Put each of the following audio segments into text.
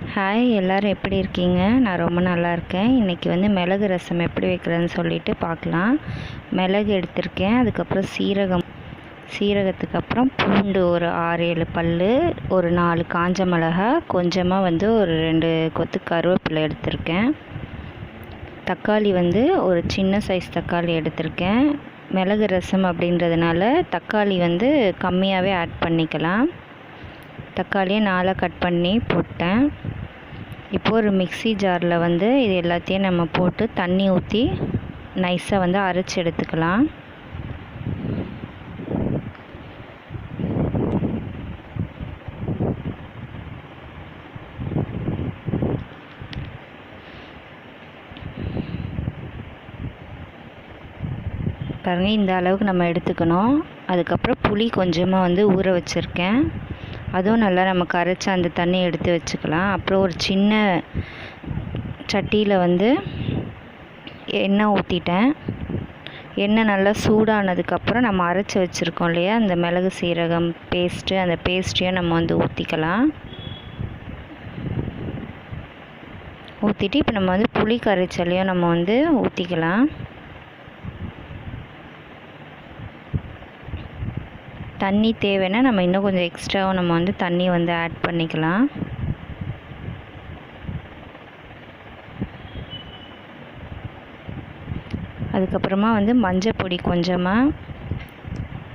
Hi, எல்லோரும் எப்படி இருக்கீங்க? நான் ரொம்ப நல்லா இருக்கேன். இன்றைக்கி வந்து மிளகு ரசம் எப்படி வைக்கிறதுன்னு சொல்லிட்டு பார்க்கலாம். மிளகு எடுத்திருக்கேன், அதுக்கப்புறம் சீரகத்துக்கு அப்புறம் பூண்டு ஒரு 6-7 பல், ஒரு 4 காஞ்ச மிளகா, கொஞ்சமாக வந்து ஒரு 2 கொத்து கருவேப்பிலை எடுத்திருக்கேன். தக்காளி வந்து ஒரு சின்ன சைஸ் தக்காளி எடுத்திருக்கேன். மிளகு ரசம் அப்படின்றதுனால தக்காளி வந்து கம்மியாகவே ஆட் பண்ணிக்கலாம். தக்காளியை 4 கட் பண்ணி போட்டேன். இப்போது ஒரு மிக்ஸி ஜாரில் வந்து இது எல்லாத்தையும் நம்ம போட்டு தண்ணி ஊற்றி நைஸாக வந்து அரைச்சி எடுத்துக்கலாம். பாருங்கள், இந்த அளவுக்கு நம்ம எடுத்துக்கணும். அதுக்கப்புறம் புளி கொஞ்சமாக வந்து ஊற வச்சுருக்கேன், அதுவும் நல்லா நம்ம கரைச்சி அந்த தண்ணி எடுத்து வச்சுக்கலாம். அப்புறம் ஒரு சின்ன சட்டியில் வந்து எண்ணெய் ஊற்றிட்டேன். எண்ணெய் நல்லா சூடானதுக்கப்புறம் நம்ம அரைச்சி வச்சுருக்கோம் இல்லையா, அந்த மிளகு சீரகம் பேஸ்ட்டு, அந்த பேஸ்ட்டையும் நம்ம வந்து ஊற்றிக்கலாம். ஊற்றிட்டு இப்போ நம்ம வந்து புளி கரைச்சலையும் நம்ம வந்து ஊற்றிக்கலாம். தண்ணி தேவைன்னா நம்ம இன்னும் கொஞ்சம் எக்ஸ்ட்ராவும் நம்ம வந்து தண்ணி வந்து ஆட் பண்ணிக்கலாம். அதுக்கப்புறமா வந்து மஞ்சள் பொடி கொஞ்சமாக,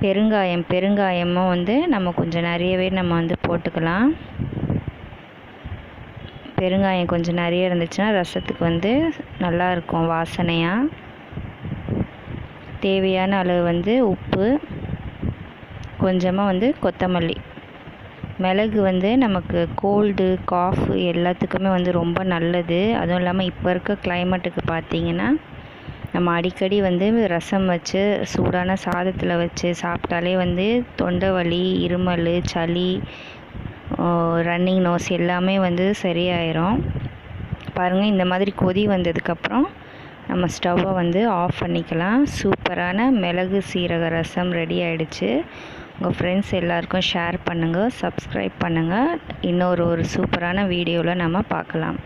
பெருங்காயமும் வந்து நம்ம கொஞ்சம் நிறையவே நம்ம வந்து போட்டுக்கலாம். பெருங்காயம் கொஞ்சம் நிறைய இருந்துச்சுன்னா ரசத்துக்கு வந்து நல்லாயிருக்கும் வாசனையாக. தேவையான அளவு வந்து உப்பு, கொஞ்சமாக வந்து கொத்தமல்லி. மிளகு வந்து நமக்கு கோல்டு, காஃப் எல்லாத்துக்குமே வந்து ரொம்ப நல்லது. அதுவும் இல்லாமல் இப்போ இருக்க கிளைமேட்டுக்கு பார்த்திங்கன்னா நம்ம அடிக்கடி வந்து ரசம் வச்சு சூடான சாதத்தில் வச்சு சாப்பிட்டாலே வந்து தொண்டை வலி, இருமல், சளி, ரன்னிங் நோஸ் எல்லாமே வந்து சரியாயிரும். பாருங்கள், இந்த மாதிரி கொதி வந்ததுக்கப்புறம் நம்ம ஸ்டவ்வை வந்து ஆஃப் பண்ணிக்கலாம். சூப்பரான மிளகு சீரக ரசம் ரெடி ஆகிடுச்சு. உங்கள் ஃப்ரெண்ட்ஸ் எல்லாருக்கும் ஷேர் பண்ணுங்கள், சப்ஸ்கிரைப் பண்ணுங்கள். இன்னொரு சூப்பரான வீடியோவில் நம்ம பார்க்கலாம்.